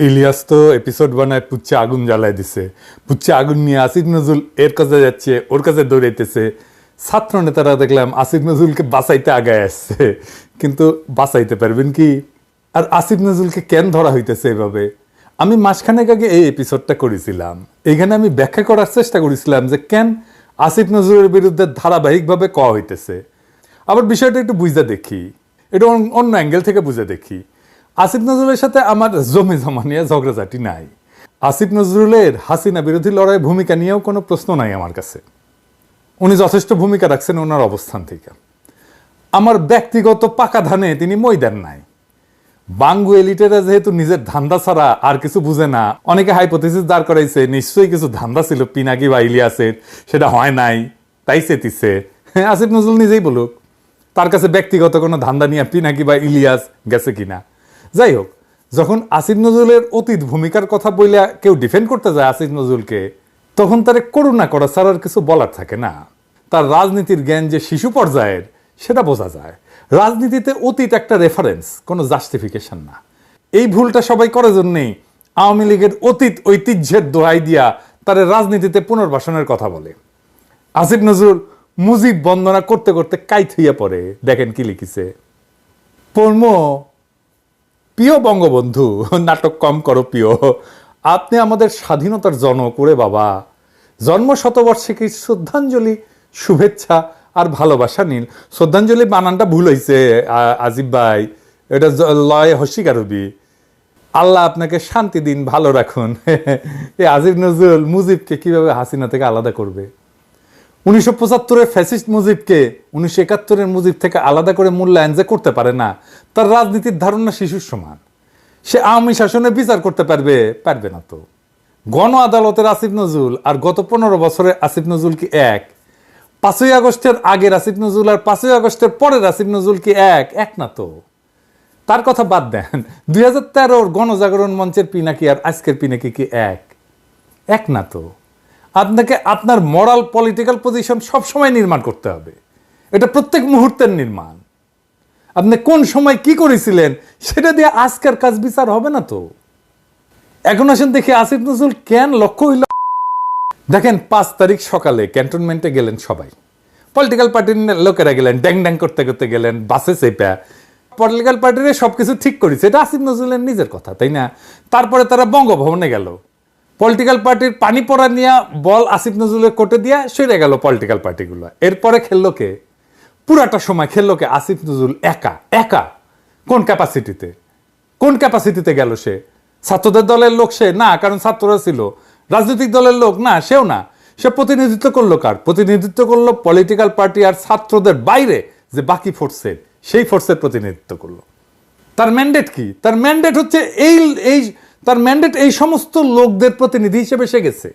ইলিয়াস তো এপিসোড বানায় পুচ্ছে আগুন জ্বালায় দিছে। পুচ্ছে আগুন নিয়ে আসিফ নজরুল এর কাছে যাচ্ছে, ওর কাছে দৌড়াইতেছে। ছাত্র নেতারা দেখলাম আসিফ নজরুলকে বাঁচাইতে আগায় আসছে, কিন্তু বাঁচাইতে পারবেন কি? আর আসিফ নজরুলকে কেন ধরা হইতেছে এভাবে? আমি মাসখানেক আগে এই এপিসোডটা করেছিলাম। এইখানে আমি ব্যাখ্যা করার চেষ্টা করেছিলাম যে কেন আসিফ নজরুলের বিরুদ্ধে ধারাবাহিকভাবে কওয়া হইতেছে। আবার বিষয়টা একটু বুঝে দেখি, এটা অন্য অ্যাঙ্গেল থেকে বুঝে দেখি। আসিফ নজরুলের সাথে আমার জমি জমা নিয়ে ঝগড়াঝাটি নাই। আসিফ নজরুলের হাসিনা বিরোধী লড়াই ভূমিকা নিয়েও কোনো প্রশ্ন নাই আমার কাছে। উনি যথেষ্ট ভূমিকা রাখছেন ওনার অবস্থান থেকে। আমার ব্যক্তিগত পাকা ধানে তিনি মই দেন নাই। বাঙ্গু এলিটেরা যেহেতু নিজের ধান্দা ছাড়া আর কিছু বুঝে না, অনেকে হাইপোথিসিস দাঁড় করাইছে নিশ্চয়ই কিছু ধান্দা ছিল পিনাকি বা ইলিয়াসের, সেটা হয় নাই, তাই চেতিছে। আসিফ নজরুল নিজেই বলুক তার কাছে ব্যক্তিগত কোনো ধান্দা নিয়ে পিনাকি বা ইলিয়াস গেছে কিনা। যাই হোক, যখন আসিফ নজরুলের অতীত ভূমিকার কথা বইলে কেউ ডিফেন্ড করতে যায় আসিফ নজরুলকে, তখন তারে করুণা করা ছাড়া আর কিছু বলার থাকে না। তার রাজনীতির জ্ঞান যে শিশু পর্যায়ের সেটা বোঝা যায়। রাজনীতিতে অতীত একটা রেফারেন্স, কোনো জাস্টিফিকেশন না। এই ভুলটা সবাই করে জন্যেই আওয়ামী লীগের অতীত ঐতিহ্যের দোহাই দিয়া তার রাজনীতিতে পুনর্বাসনের কথা বলে। আসিফ নজরুল মুজিব বন্দনা করতে করতে কাইত হইয়া পড়ে। দেখেন কি লিখিছে, পড়ম, প্রিয় বঙ্গবন্ধু, নাটক কম করো প্রিয়, আপনি আমাদের স্বাধীনতার জনক করে বাবা। জন্ম শতবর্ষে শ্রদ্ধাঞ্জলি, শুভেচ্ছা আর ভালোবাসা নীল। শ্রদ্ধাঞ্জলি বানানটা ভুল হয়েছে আজিব ভাই, এটা লয় হস্যিকার হবি। আল্লাহ আপনাকে শান্তি দিন, ভালো রাখুন। এই আসিফ নজরুল মুজিবকে কিভাবে হাসিনা থেকে আলাদা করবে? 1975-এর ফ্যাসিস্ট মুজিবকে 1971-এর মুজিব থেকে আলাদা করে মূল্যায়ন যে করতে পারে না, তার রাজনীতির ধারণা শিশুর সমান। সে আওয়ামী শাসনে বিচার করতে পারবে? পারবে না তো। গণ আদালতের আসিফ নজরুল আর গত 15 বছরের আসিফ নজরুল কি এক? 5ই আগস্টের আগের আসিফ নজরুল আর 5ই আগস্টের পরের আসিফ নজরুল কি এক না তো। তার কথা বাদ দেন, 2013-র গণজাগরণ মঞ্চের পিনাকি আর আজকের পিনাকি কি এক না তো। আপনাকে আপনার মরাল পলিটিক্যাল পজিশন সবসময় নির্মাণ করতে হবে, এটা প্রত্যেক মুহূর্তের নির্মাণ। আপনি কোন সময় কি করেছিলেন সেটা দিয়ে আজকের কাজ বিচার হবে না তো। এখন আসেন দেখি আসিফ নজরুল কেন লক্ষ্য হইল। দেখেন, 5 তারিখ সকালে ক্যান্টনমেন্টে গেলেন সবাই, পলিটিক্যাল পার্টির লোকেরা গেলেন, ড্যাং ড্যাং করতে করতে গেলেন বাসে চেপা। পলিটিক্যাল পার্টির সবকিছু ঠিক করেছে, এটা আসিফ নজরুলের নিজের কথা, তাই না? তারপরে তারা বঙ্গভবনে গেল, পলিটিক্যাল পার্টির পানি পড়া নিয়ে বল আসিফ নজরুলের কোর্টে দিয়া সরে গেল পলিটিক্যাল পার্টিগুলো। এরপরে খেললো কে? পুরাটা সময় খেললো কে? আসিফ নজরুল একা। কোন ক্যাপাসিটিতে গেল সে? ছাত্রদের দলের লোক সে না, কারণ ছাত্ররা ছিল। রাজনৈতিক দলের লোক না, সেও না। সে প্রতিনিধিত্ব করলো কার? প্রতিনিধিত্ব করলো পলিটিক্যাল পার্টি আর ছাত্রদের বাইরে যে বাকি ফোর্সের, সেই ফোর্সের প্রতিনিধিত্ব করলো। তার ম্যান্ডেট কি? তার ম্যান্ডেট হচ্ছে তার ম্যান্ডেট এই সমস্ত লোকদের প্রতিনিধি হিসেবে সে গেছে।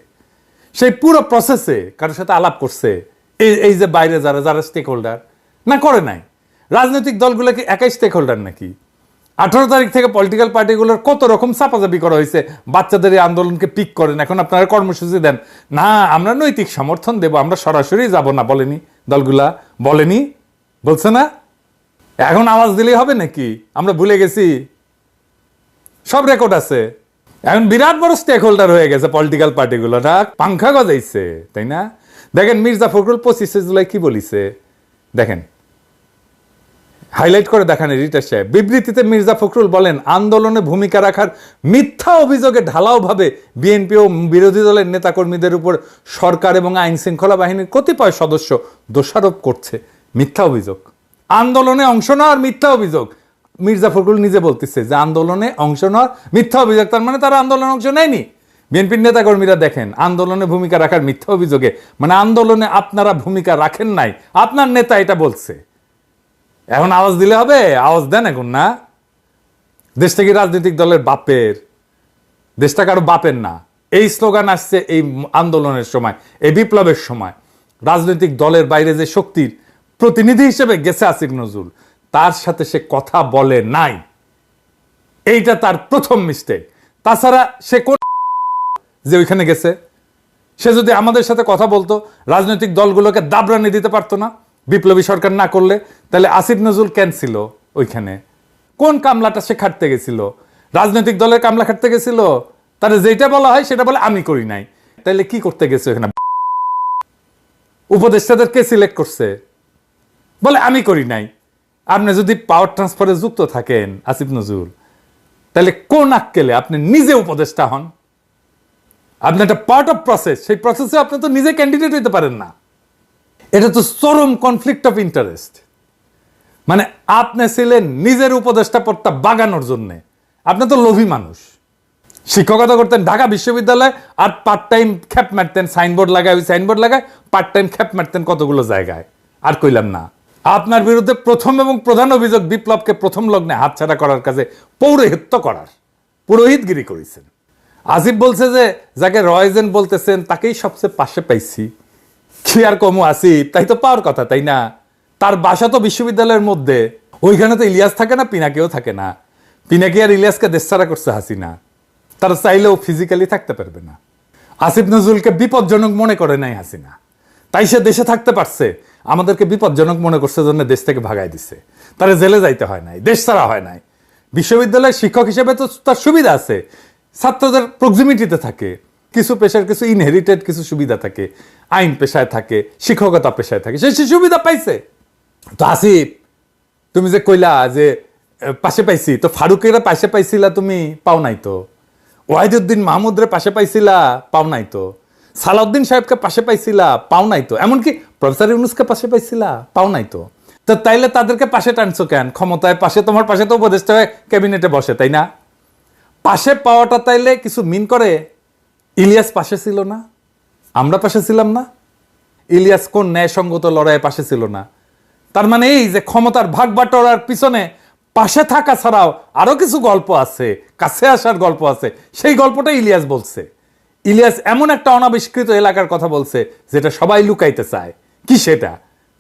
সেই পুরো প্রসেসে কারোর সাথে আলাপ করছে এই যে বাইরে যারা স্টেক হোল্ডার না, করে নাই। রাজনৈতিক দলগুলো কি একাই স্টেক হোল্ডার নাকি? 18 তারিখ থেকে পলিটিক্যাল পার্টিগুলোর কত রকম চাপাচাপি করা হয়েছে, বাচ্চাদের এই আন্দোলনকে পিক করেন, এখন আপনারা কর্মসূচি দেন না, আমরা নৈতিক সমর্থন দেব, আমরা সরাসরি যাব না। বলেনি দলগুলা? বলেনি? বলছে না? এখন আওয়াজ দিলেই হবে নাকি? আমরা ভুলে গেছি? সব রেকর্ড আছে। এখন বিরাট বড় স্টেক হোল্ডার হয়ে গেছে পলিটিক্যাল পার্টিগুলো, পাংখা গজাইছে, তাই না? দেখেন মির্জা ফখরুল 25শে জুলাই কি বলিছে, দেখেন, হাইলাইট করে দেখান এডিটর সাহেব। বিবৃতিতে মির্জা ফখরুল বলেন, আন্দোলনে ভূমিকা রাখার মিথ্যা অভিযোগে ঢালাওভাবে বিএনপি ও বিরোধী দলের নেতাকর্মীদের উপর সরকার এবং আইন শৃঙ্খলা বাহিনীর কতিপয় সদস্য দোষারোপ করছে। মিথ্যা অভিযোগ, আন্দোলনে অংশ নেওয়ার মিথ্যা অভিযোগ। মির্জা ফখরুল নিজে বলতেছে যে আন্দোলনে অংশ নেওয়ার মিথ্যা অভিযোগ, তার মানে তারা আন্দোলনে অংশ নেয়নি। বিএনপির নেতাকর্মীরা দেখেন, আন্দোলনে ভূমিকা রাখার মিথ্যা অভিযোগে, মানে আন্দোলনে আপনারা ভূমিকা রাখেন নাই, আপনার নেতা এটা বলছে। এখন আওয়াজ দিলে হবে? আওয়াজ দেন এখন না। দেশটা কি রাজনৈতিক দলের বাপের? দেশটা কারো বাপের না। এই স্লোগান আসছে এই আন্দোলনের সময়, এই বিপ্লবের সময়। রাজনৈতিক দলের বাইরে যে শক্তির প্রতিনিধি হিসেবে গেছে আসিফ নজরুল, তার সাথে সে কথা বলে নাই, এইটা তার প্রথম মিস্টেক। তাছাড়া সে কোন যে ওইখানে গেছে? সে যদি আমাদের সাথে কথা বলতো, রাজনৈতিক দলগুলোকে দাবরানি দিতে পারতো না বিপ্লবী সরকার না করলে? তাহলে আসিফ নজরুল কেন ছিল ওইখানে? কোন কামলাটা সে খাটতে গেছিল? রাজনৈতিক দলের কামলা খাটতে গেছিল, তাহলে যেটা বলা হয় সেটা বলে আমি করি নাই। তাইলে কি করতে গেছে এখানে? উপদেষ্টাদের কে সিলেক্ট করছে? বলে আমি করি নাই। আপনি যদি পাওয়ার ট্রান্সফারে যুক্ত থাকেন আসিফ নজরুল, তাহলে কোন আক্কেলে আপনি নিজে উপদেষ্টা হন? আপনি একটা পার্ট অফ প্রসেস, সেই প্রসেসে আপনি তো নিজে ক্যান্ডিডেট হইতে পারেন না। এটা তো চরম কনফ্লিক্ট অফ ইন্টারেস্ট। মানে আপনি ছিলেন নিজের উপদেষ্টা পদটা বাগানোর জন্য। আপনি তো লোভী মানুষ। শিক্ষকতা করতেন ঢাকা বিশ্ববিদ্যালয়ে, আর পার্ট টাইম খ্যাপ মারতেন, সাইনবোর্ড লাগায়, ওই সাইনবোর্ড লাগায় পার্ট টাইম খ্যাপ মারতেন কতগুলো জায়গায়। আর কইলাম না, আপনার বিরুদ্ধে প্রথম এবং প্রধান অভিযোগ বিপ্লবকে প্রথম লগ্নে হাতছাড়া করার কাজে পৌরোহিত্য করার, পুরোহিতগিরি করেছেন। আসিফ বলছে যে যাকে রয়জেন বলতেছেন তাকেই সবচেয়ে পাশে পাইছি। কি আর কমু আসিফ, তাই তো পাওয়ার কথা, তাই না? তার বাসা তো বিশ্ববিদ্যালয়ের মধ্যে, ওইখানে তো ইলিয়াস থাকে না, পিনাকিও থাকে না। পিনাকি আর ইলিয়াসকে দেশছাড়া করছে হাসিনা, তারা চাইলেও ফিজিক্যালি থাকতে পারবে না। আসিফ নজরুলকে বিপজ্জনক মনে করে নাই হাসিনা, তাই সে দেশে থাকতে পারছে। আমাদেরকে বিপজ্জনক মনে করছে জন্য দেশ থেকে ভাগাই দিছে। তারা জেলে যাইতে হয় নাই, দেশ ছাড়া হয় নাই। বিশ্ববিদ্যালয়ের শিক্ষক হিসেবে তো তার সুবিধা আছে, ছাত্রদের প্রক্সিমিটিতে থাকে, কিছু পেশার কিছু ইনহেরিটেড কিছু সুবিধা থাকে, আইন পেশায় থাকে, শিক্ষকতা পেশায় থাকে, সে সুবিধা পাইছে। তো আসিফ, তুমি যে কইলা যে পাশে পাইছি, তো ফারুকেরা পাশে পাইছিলা, তুমি পাও নাই তো। ওয়াহিদুদ্দিন মাহমুদরে পাশে পাইছিলা, পাও নাই তো। সালাউদ্দিন সাহেবকে পাশে পাইছিলা, পাও নাই তো। এমনকি প্রফেসর ইউনুসকে পাশে পাইছিলা, পাও নাই তো। তো তাইলে তাদেরকে পাশে টানছো কেন? ক্ষমতায় পাশে, তোমার পাশে তো উপদেষ্টা হয়ে ক্যাবিনেটে বসে, তাই না? পাশে পাওয়াটা তাইলে কিছু মিন করে? ইলিয়াস পাশে ছিল না, আমরা পাশে ছিলাম না। ইলিয়াস কোন ন্যায়সঙ্গত লড়াইয়ে পাশে ছিল না? তার মানে এই যে ক্ষমতার ভাগ বাটোয়ারার পিছনে পাশে থাকা ছাড়াও আরো কিছু গল্প আছে, কাছে আসার গল্প আছে। সেই গল্পটা ইলিয়াস বলছে। ইলিয়াস এমন একটা অনাবিষ্কৃত এলাকার কথা বলছে যেটা সবাই লুকাইতে চায়। কি সেটা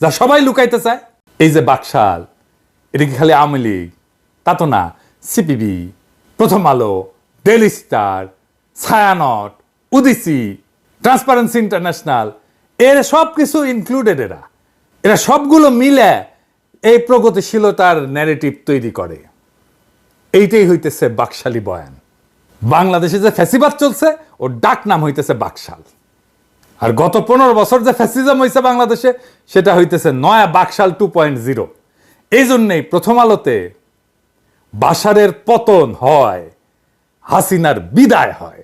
যা সবাই লুকাইতে চায়? এই যে বাকশাল, এটা কি খালি আওয়ামী লীগ? তা তো না। CPB, Prothom Alo, Daily Star, Chhayanaut, Udichi, Transparency International, এর সব কিছু ইনক্লুডেড। এরা সবগুলো মিলে এই প্রগতিশীলতার ন্যারেটিভ তৈরি করে। এইটাই হইতেছে বাকশালী বয়ান। বাংলাদেশে যে ফ্যাসিবাদ চলছে ওর ডাক নাম হইতেছে বাকশাল। আর গত 15 বছর যে ফ্যাসিজম হয়েছে বাংলাদেশে, সেটা হইতেছে নয়া বাকশাল 2.0। এই জন্যেই প্রথম আলোতে বাশারের পতন হয়, হাসিনার বিদায় হয়।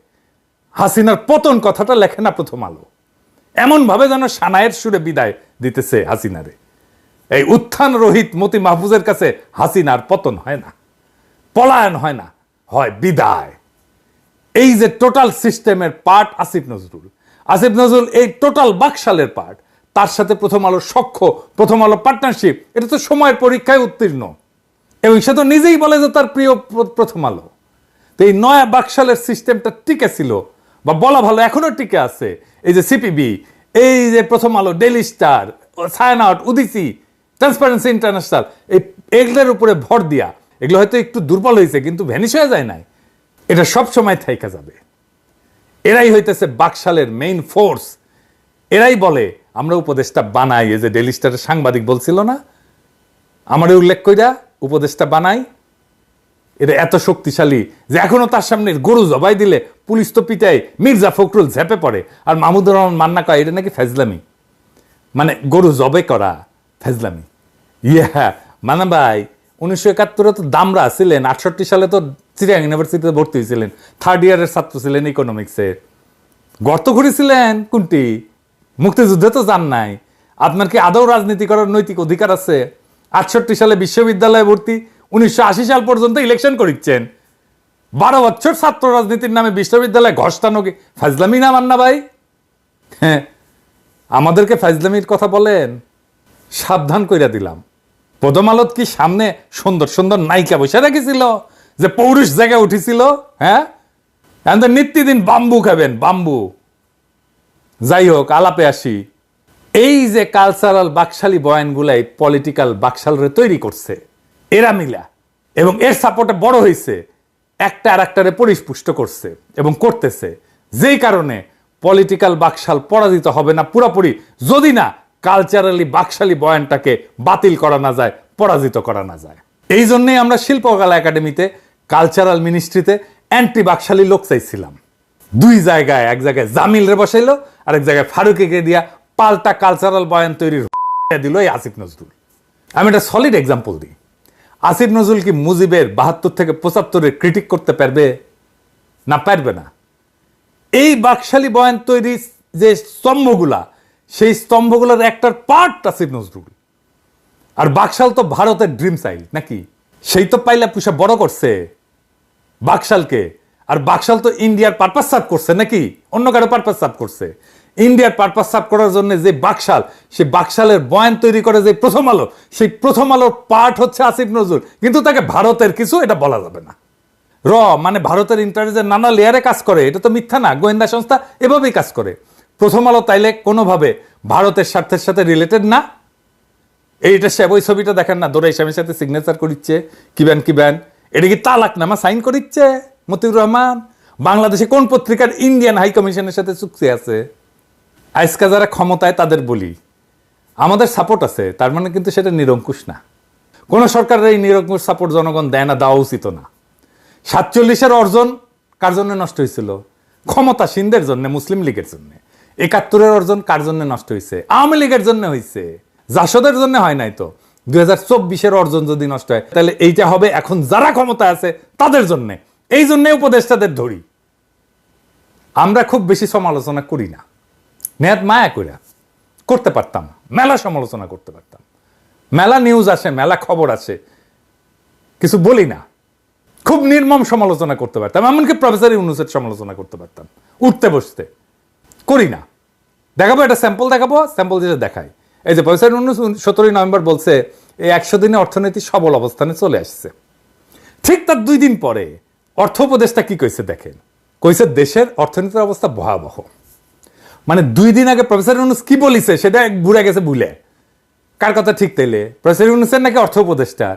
হাসিনার পতন কথাটা লেখে না প্রথম আলো, এমন ভাবে যেন সানায়ের সুরে বিদায় দিতেছে হাসিনারে। এই উত্থান রহিত মতি মাহফুজের কাছে হাসিনার পতন হয় না, পলায়ন হয় না, হয় বিদায়। এই যে টোটাল সিস্টেমের পার্ট আসিফ নজরুল। আসিফ নজরুল এই টোটাল বাকশালের পার্ট। তার সাথে প্রথম আলো সখ্য, প্রথম আলো পার্টনারশিপ, এটা তো সময়ের পরীক্ষায় উত্তীর্ণ। এবং সে তো নিজেই বলে যে তার প্রিয় প্রথম আলো। তো এই নয়া বাকশালের সিস্টেমটা টিকে ছিল, বা বলা ভালো এখনো টিকে আছে। এই যে সিপিবি, এই যে Prothom Alo, Daily Star, Chhayanaut, Udichi, Transparency International, এগুলোর উপরে ভর দিয়া, এগুলো হয়তো একটু দুর্বল হয়েছে কিন্তু ভ্যানিশ হয়ে যায় নাই। এটা সব সময় থাইকা যাবে। এরাই হইতেছে বাকশালের মেইন ফোর্স। এরাই বলে আমরা উপদেষ্টা বানাই। এই যে ডেইলি স্টারের সাংবাদিক বলছিল না, আমারে উল্লেখ কইরা উপদেষ্টা বানাই। এটা এত শক্তিশালী যে এখনো তার সামনে গরু জবাই দিলে পুলিশ তো পিটায়, মির্জা ফখরুল ঝেপে পড়ে, আর মাহমুদুর রহমান মান্না কয় এটা নাকি ফেজলামি। মানে গরু জবে করা ফেজলামি। ইয়া মানে ভাই, 1971 তো দামরা ছিলেন, 68 সালে তো চিটাগাং ইউনিভার্সিটিতে ভর্তি হয়েছিলেন, 3rd ইয়ারের ছাত্র ছিলেন ইকোনমিক্সের। গর্ত ঘুরেছিলেন কোনটি? মুক্তিযুদ্ধে তো যান নাই। আপনার কি আদৌ রাজনীতি করার নৈতিক অধিকার আছে? 68 সালে বিশ্ববিদ্যালয়ে ভর্তি, 1980 সাল পর্যন্ত ইলেকশন করিচ্ছেন। 12 বছর ছাত্র রাজনীতির নামে বিশ্ববিদ্যালয়ে ঘষ্টানো কি ফাজলামি না মান্না ভাই? হ্যাঁ, আমাদেরকে ফাজলামির কথা বলেন, সাবধান কইরা দিলাম। প্রথম আলোত কি সামনে সুন্দর সুন্দর নায়িকা বসে রেখেছিল যে পৌরুষ জায়গায় উঠেছিল? হ্যাঁ, এখন নিত্যদিন বাম্বু খাবেন, বাম্বু। যাই হোক, আলাপে আসি। এই যে কালচারাল বাকশালী বয়ানগুলাই পলিটিক্যাল বাকশালরে তৈরি করছে এরা মিলা, এবং এর সাপোর্টে বড় হয়েছে, একটা আর একটারে পরিপুষ্ট করছে এবং করতেছে। যেই কারণে পলিটিক্যাল বাকশাল পরাজিত হবে না পুরোপুরি, যদি না কালচারালি বাকশালী বয়ানটাকে বাতিল করা না যায়, পরাজিত করা না যায়। এই জন্যই আমরা শিল্পকলা একাডেমিতে কালচারাল মিনিস্ট্রিতে অ্যান্টি বাকশালী লোক চাইছিলাম। দুই জায়গায়, এক জায়গায় জামিল রে বসাইলো, আর এক জায়গায় ফারুকিকে দিয়া পাল্টা কালচারাল বয়ান তৈরির দিল এই আসিফ নজরুল। আমি একটা সলিড এক্সাম্পল দিই। আসিফ নজরুল কি মুজিবের 72 থেকে 75-এর ক্রিটিক করতে পারবে? না, পারবে না। এই বাকশালী বয়ান তৈরি যে স্তম্ভগুলা, সেই স্তম্ভগুলোর একটার পার্ট আসিফ নজরুল। আর বাকশাল তো ভারতের ড্রিম চাইল্ড নাকি, সেই তো পাইলা পুষা বড় করছে বাকশালকে। আর বাকশাল তো ইন্ডিয়ার পারপাস সার্ভ করছে নাকি অন্য কারো পারপাস সার্ভ করছে? ইন্ডিয়ার পারপাস সার্ভ করার জন্য যে বাকশাল, সেই বাকশালের বয়ান তৈরি করে যে প্রথম আলো, সেই প্রথম আলোর পার্ট হচ্ছে আসিফ নজরুল। কিন্তু তাকে ভারতের কিছু এটা বলা যাবে না। মানে ভারতের ইন্টারেস্টের নানা লেয়ারে কাজ করে, এটা তো মিথ্যা না। গোয়েন্দা সংস্থা এভাবেই কাজ করে। প্রথম আলো তাইলে কোনোভাবে ভারতের স্বার্থের সাথে রিলেটেড না। এইটা সে ওই ছবিটা দেখেন না, দৌড়াই স্বামীর সাথে সিগনেচার করিচ্ছে, কিবেন এটা কি তালাক নামা সাইন করিচ্ছে মতিউর রহমান? বাংলাদেশে কোন পত্রিকার ইন্ডিয়ান হাই কমিশনের সাথে চুক্তি আছে? আজকে যারা ক্ষমতায় তাদের বলি আমাদের সাপোর্ট আছে, তার মানে কিন্তু সেটা নিরঙ্কুশ না। কোন সরকারের এই নিরঙ্কুশ সাপোর্ট জনগণ দেয় না, দেওয়া উচিত না। 47-এর অর্জন কার জন্য নষ্ট হয়েছিল? ক্ষমতাসীনদের জন্য, মুসলিম লীগের জন্য। 71-এর অর্জন কার জন্য নষ্ট হয়েছে? আওয়ামী লীগের জন্য হয়েছে, জাসদের জন্য হয় নাই তো। 2024-এর অর্জন যদি নষ্ট হয়, তাহলে এইটা হবে এখন যারা ক্ষমতা আছে তাদের জন্য। এই জন্য উপদেষ্টাদের ধরি। আমরা খুব বেশি সমালোচনা করি না, নেহাত মায়া করে করতে পারতাম, মেলা সমালোচনা করতে পারতাম, মেলা নিউজ আসে, মেলা খবর আসে, কিছু বলি না। খুব নির্মম সমালোচনা করতে পারতাম, এমনকি প্রফেসর ইউনূসের সমালোচনা করতে পারতাম উঠতে বসতে। করি না। দেখাবো, একটা স্যাম্পল দেখাবো, স্যাম্পল দিয়ে দেখাই। এই যে প্রফেসর ইউনূস 17 নভেম্বর বলছে এই 100 দিনে অর্থনীতি সবল অবস্থানে চলে আসছে। ঠিক তার 2 দিন পরে অর্থ উপদেষ্টা কি কইছে দেখেন, কইছে দেশের অর্থনীতির অবস্থা ভয়াবহ। মানে 2 দিন আগে প্রফেসর ইউনূস কি বলিছে সেটা ভুলে গেছে। ভুলে কার কথা ঠিক তাইলে? প্রফেসর ইউনূসের নাকি অর্থ উপদেষ্টা?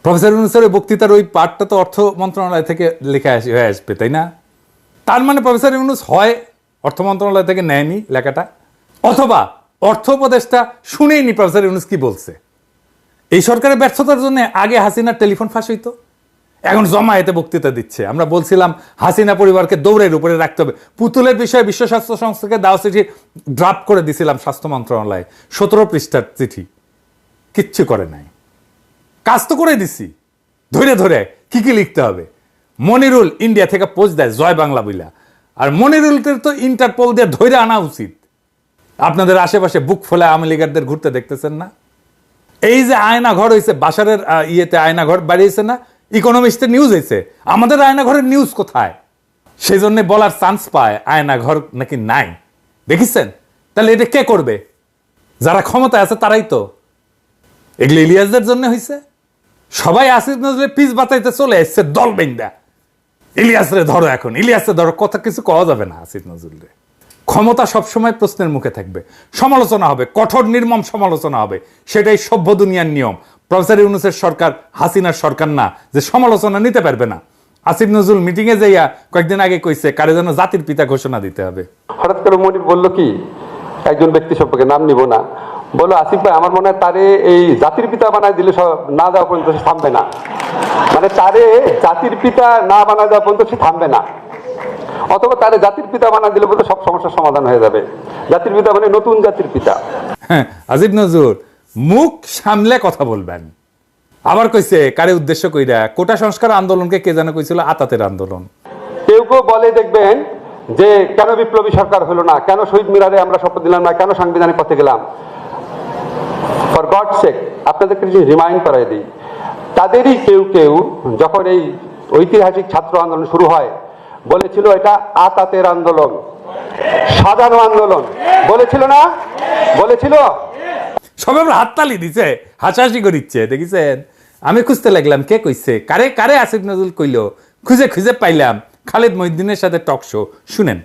প্রফেসর ইউনূসের ওই বক্তৃতার ওই পার্টটা তো অর্থ মন্ত্রণালয় থেকে লেখা হয়ে আসবে, তাই না? তার মানে প্রফেসর ইউনূস হয় অর্থ মন্ত্রণালয় থেকে নেয়নি লেখাটা, অথবা অর্থ উপদেষ্টা শুনেইনি প্রফেসর ইউনূস কি বলছে। এই সরকারের ব্যর্থতার জন্য আগে হাসিনার টেলিফোন ফাঁস হইতো, এখন জমায়েতে বক্তৃতা দিচ্ছে। আমরা বলছিলাম হাসিনা পরিবারকে দৌড়ের উপরে রাখতে হবে। পুতুলের বিষয়ে বিশ্ব স্বাস্থ্য সংস্থাকে দেওয়া চিঠি ড্রাফট করে দিছিলাম স্বাস্থ্য মন্ত্রণালয়ে, 17 পৃষ্ঠার চিঠি, কিচ্ছু করে নাই। কাজ তো করে দিছি, ধরে ধরে কি কি লিখতে হবে। মনিরুল ইন্ডিয়া থেকে পোস্ট দেয় জয় বাংলা বইলা, আর মনিরুলদের তো ইন্টারপোল দিয়ে ধরে আনা উচিত। আপনাদের আশেপাশে বুক ফলে আওয়ামী লীগারদের ঘুরতে দেখতেছেন না? এই যে আয়না ঘর হয়েছে, বাসারের ইয়েতে আয়না ঘর বাড়িয়েছে না, ইকোনমিস্টের নিউজ হয়েছে, আমাদের আয়না ঘরের নিউজ কোথায়? সেই জন্য বলার চান্স পায় আয়না ঘর নাকি নাই, দেখেছেন? তাহলে এটা কে করবে? যারা ক্ষমতায় আছে তারাই তো। এগুলো ইলিয়াসদের জন্য হয়েছে। সবাই আসিফ নজরুলের পিস বাঁচাইতে চলে এসছে দল বেন্দা। ইলিয়াসরে ধরো, এখন ইলিয়াসরে ধরো, কথা কিছু কওয়া যাবে না আসিফ নজরুলের। ক্ষমতা সবসময় প্রশ্নের মুখে থাকবে, সমালোচনা হবে, কঠোর নির্মম সমালোচনা হবে, সেটাই সভ্য দুনিয়ার নিয়ম। প্রফেসর ইউনূসের সরকার হাসিনার সরকার না যে সমালোচনা নিতে পারবে না। আসিফ নজরুল মিটিংয়ে যাইয়া কয়েকদিন আগে কইছে কারে যেন জাতির পিতা ঘোষণা দিতে হবে। হঠাৎ করে মনির বললো কি, একজন ব্যক্তি সম্পর্কে নাম নিব না, বললো আসিফ ভাই আমার মনে হয় তারে এই জাতির পিতা বানায় দিলে না দেওয়া পর্যন্ত সে থামবে না। মানে তারে জাতির পিতা না বানায় দেওয়া পর্যন্ত সে থামবে না, অথবা তারে জাতির পিতা বানায় দিলে পর্যন্ত সব সমস্যার সমাধান হয়ে যাবে। জাতির পিতা মানে নতুন জাতির পিতা। হ্যাঁ, আসিফ নজরুল মুখ সামলে কথা বলবেন। আবার কইছে কারে উদ্দেশ্য কইরা, কোটা সংস্কার আন্দোলনকে কে যেন কইছিল আতাতের আন্দোলন। কেউ কেউ বলে দেখবেন যে কেন বিপ্লবী সরকার হলো না, কেন শহীদ মিনারে আমরা শপথ দিলাম না, কেন সাংবিধানিক পথে গেলাম। ফর গড সেক আপনাদেরকে রিমাইন্ড করাই দিই, তাদেরই কেউ কেউ যখন এই ঐতিহাসিক ছাত্র আন্দোলন শুরু হয় বলেছিল এটা আতাতের আন্দোলন, সাজানো আন্দোলন, বলেছিল না? বলেছিল। সবাই হাততালি দিছে, হাসাহাসি করিচ্ছে, দেখেছেন? আমি খুঁজতে লাগলাম কে কইছে, কারে কারে আসিফ নজরুল কইলো, খুঁজে খুঁজে পাইলাম খালেদ মহিউদ্দিনের সাথে টক শো। শুনেন,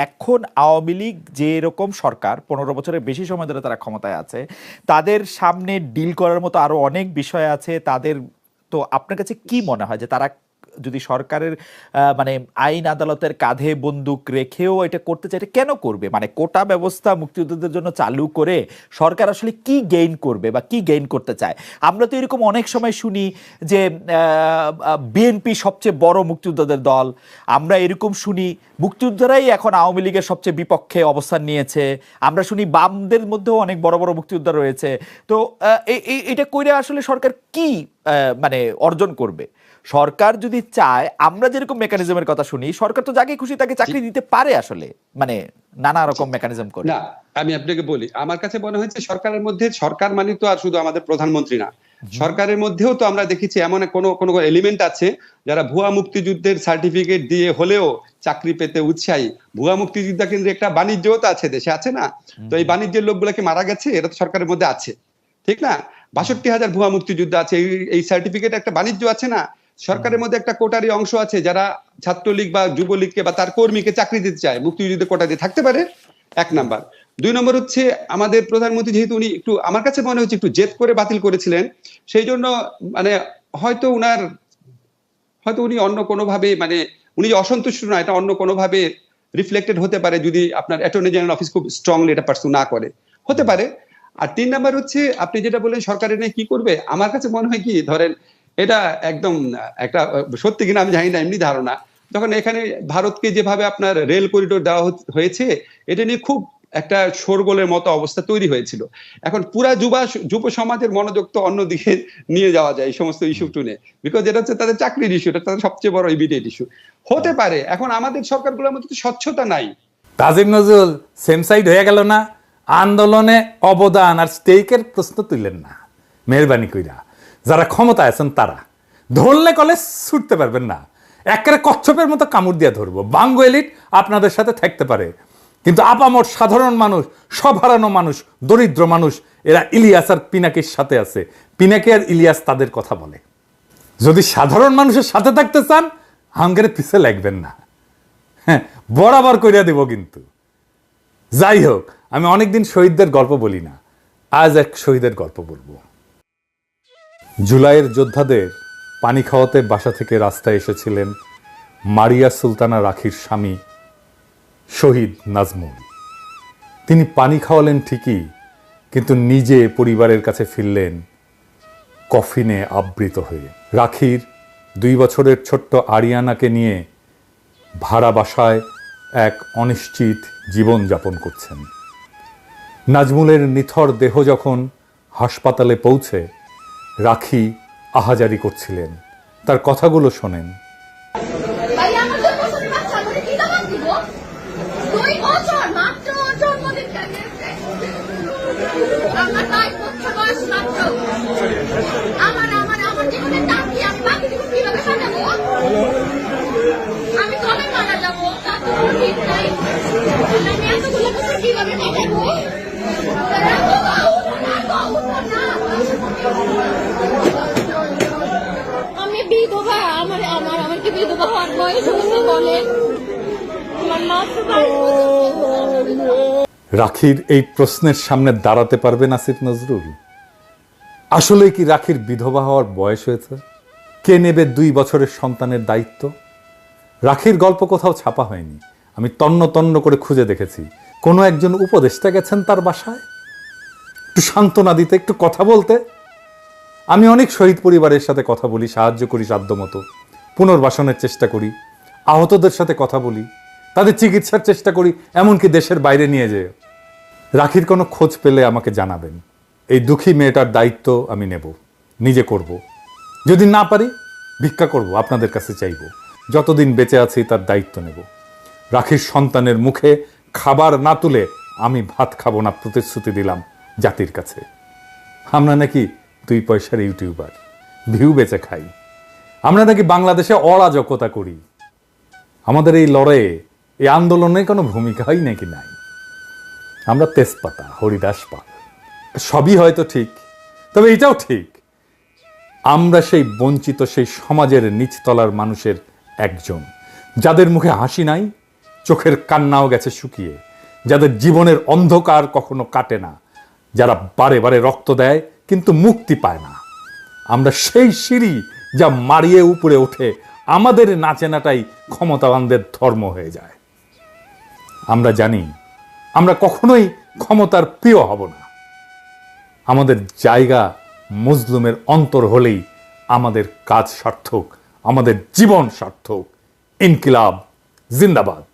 এখন আওয়ামী লীগ যে এরকম সরকার 15 বছরের বেশি সময় ধরে তারা ক্ষমতায় আছে, তাদের সামনে ডিল করার মতো আরো অনেক বিষয় আছে তাদের। তো আপনার কাছে কি মনে হয় যে তারা যদি সরকারের মানে আইন আদালতের কাঁধে বন্দুক রেখেও এটা করতে চায়, এটা কেন করবে? মানে কোটা ব্যবস্থা মুক্তিযোদ্ধাদের জন্য চালু করে সরকার আসলে কি গেইন করবে বা কি গেইন করতে চায়? আমরা তো এরকম অনেক সময় শুনি যে বিএনপি সবচেয়ে বড় মুক্তিযোদ্ধাদের দল, আমরা এরকম শুনি মুক্তিযোদ্ধারাই এখন আওয়ামী লীগের সবচেয়ে বিপক্ষে অবস্থান নিয়েছে, আমরা শুনি বামদের মধ্যেও অনেক বড় বড় মুক্তিযোদ্ধা রয়েছে। তো এটা কইরে আসলে সরকার কি মানে অর্জন করবে? সরকার যদি চায়, আমরা যেরকম মেকানিজমের কথা শুনি, সরকার তো যাকে খুশি তাকে চাকরি দিতে পারে আসলে, মানে নানা রকম মেকানিজম করে। না, আমি আপনাকে বলি, আমার কাছে মনে হচ্ছে সরকারের মধ্যে, সরকার মানে তো আর শুধু আমাদের প্রধানমন্ত্রী না, সরকারের মধ্যেও তো আমরা দেখেছি এমন কোনো এলিমেন্ট আছে যারা ভুয়া মুক্তিযুদ্ধের সার্টিফিকেট দিয়ে হলেও চাকরি পেতে উৎসাহী। ভুয়া মুক্তিযোদ্ধা কিন্তু একটা বাণিজ্যও তো আছে, দেশে আছে না? তো এই বাণিজ্যের লোকগুলোকে মারা গেছে, এটা তো সরকারের মধ্যে আছে, ঠিক না? 62,000 ভুয়া মুক্তিযোদ্ধা আছে, এই সার্টিফিকেট একটা বাণিজ্য আছে না? সরকারের মধ্যে একটা কোটারি অংশ আছে যারা ছাত্রলীগ বা যুবলীগকে বা তার কর্মীকে চাকরি দিতে চায়, মুক্তিযুদ্ধের কোটা দিয়ে থাকতে পারে, 1 নাম্বার। 2 নম্বর হচ্ছে আমাদের প্রধানমন্ত্রী যেহেতু উনি একটু, আমার কাছে মনে হচ্ছে একটু জেদ করে বাতিল করেছিলেন, সেই জন্য মানে হয়তো উনি অন্য কোনোভাবে, মানে উনি যে অসন্তুষ্ট না, এটা অন্য কোনোভাবে রিফ্লেক্টেড হতে পারে যদি আপনার অ্যাটর্নি জেনারেল অফিস খুব স্ট্রংলি এটা পার্সু না করে, হতে পারে। আর 3 নাম্বার হচ্ছে আপনি যেটা বললেন সরকারের নিয়ে কি করবে, আমার কাছে মনে হয় কি, ধরেন এটা একদম একটা সত্যি কিনা আমি জানি না, এমনি ধারণা, যখন এখানে ভারতকে যেভাবে আপনার রেল করিডোর দেওয়া হয়েছে, এটা নিয়ে খুব একটা শোরগোলের মতো অবস্থা তৈরি হয়েছিল। এখন পুরা যুব সমাজের মনোযোগ তো অন্যদিকে নিয়ে যাওয়া যায় এই সমস্ত ইস্যু টুনে, বিকজ এটা হচ্ছে তাদের চাকরির ইস্যু, এটা তাদের সবচেয়ে বড় ইমিডিয়েট ইস্যু হতে পারে। এখন আমাদের সরকারগুলোর মধ্যে তো স্বচ্ছতা নাই। কাজী নজরুল সেম সাইড হয়ে গেল না, আন্দোলনে অবদান আর স্টেকের প্রশ্ন তুললেন না মেহরবানি কইরা। যারা ক্ষমতায় আছেন তারা ধরলে কলে ছুটতে পারবেন না, একেবারে কচ্ছপের মতো কামড় দিয়ে ধরবো। বাঙ্গো এলিট আপনাদের সাথে থাকতে পারে, কিন্তু আপামর সাধারণ মানুষ, সব হারানো মানুষ, দরিদ্র মানুষ, এরা ইলিয়াস আর পিনাকির সাথে আছে। পিনাকি আর ইলিয়াস তাদের কথা বলে। যদি সাধারণ মানুষের সাথে থাকতে চান, হাঙ্গের পিছে লাগবেন না, হ্যাঁ বরাবর কইরা দেব। কিন্তু যাই হোক, আমি অনেকদিন শহীদদের গল্প বলি না, আজ এক শহীদের গল্প বলবো। জুলাইয়ের যোদ্ধাদের পানি খাওয়াতে বাসা থেকে রাস্তায় এসেছিলেন মারিয়া সুলতানা রাখির স্বামী শহীদ নাজমুল। তিনি পানি খাওয়ালেন ঠিকই, কিন্তু নিজে পরিবারের কাছে ফিরলেন কফিনে আবৃত হয়ে। রাখির 2 বছরের ছোট্ট আরিয়ানাকে নিয়ে ভাড়া বাসায় এক অনিশ্চিত জীবন যাপন করছেন। নাজমুলের নিথর দেহ যখন হাসপাতালে পৌঁছে, রাখি আহাজারি করছিলেন। তার কথাগুলো শোনেন। আমি বিধবা, আমার কি বিধবা হওয়ার বয়স হয়েছে বলেন? আমার মাত্র 22 বছর। রাখির এই প্রশ্নের সামনে দাঁড়াতে পারবেন আসিফ নজরুল? আসলে কি রাখির বিধবা হওয়ার বয়স হয়েছে? কে নেবে 2 বছরের সন্তানের দায়িত্ব? রাখির গল্প কোথাও ছাপা হয়নি। আমি তন্ন তন্ন করে খুঁজে দেখেছি, কোনো একজন উপদেষ্টা গেছেন তার বাসায় একটু সান্ত্বনা দিতে, একটু কথা বলতে। আমি অনেক শহীদ পরিবারের সাথে কথা বলি, সাহায্য করি সাধ্যমতো, পুনর্বাসনের চেষ্টা করি, আহতদের সাথে কথা বলি, তাদের চিকিৎসার চেষ্টা করি, এমনকি দেশের বাইরে নিয়ে যেয়ে। রাখির কোনো খোঁজ পেলে আমাকে জানাবেন। এই দুঃখী মেয়েটার দায়িত্ব আমি নেব, নিজে করব। যদি না পারি ভিক্ষা করব, আপনাদের কাছে চাইব। যতদিন বেঁচে আছি তার দায়িত্ব নেব। রাখির সন্তানের মুখে খাবার না তুলে আমি ভাত খাবো না, প্রতিশ্রুতি দিলাম জাতির কাছে। আমরা নাকি 2 পয়সার ইউটিউবার, ভিউ বেচে খাই। আমরা নাকি বাংলাদেশে অরাজকতা করি। আমাদের এই লড়াইয়ে, এই আন্দোলনে কোনো ভূমিকাই নাকি নাই। আমরা তেজপাতা, হরিদাস পাল, সবই হয়তো ঠিক, তবে এটাও ঠিক, আমরা সেই বঞ্চিত, সেই সমাজের নিচতলার মানুষের একজন, যাদের মুখে হাসি নাই, চোখের কান্নাও গেছে শুকিয়ে, যাদের জীবনের অন্ধকার কখনো কাটে না, যারা বারে বারে রক্ত দেয় কিন্তু মুক্তি পায় না। আমরা সেই সিঁড়ি যা মারিয়ে উপরে ওঠে আমাদের না চেনাটাই ক্ষমতাবানদের ধর্ম হয়ে যায়। আমরা জানি আমরা কখনোই ক্ষমতার প্রিয় হব না। আমাদের জায়গা মজলুমের অন্তর হলেই আমাদের কাজ সার্থক, আমাদের জীবন সার্থক। ইনকিলাব জিন্দাবাদ।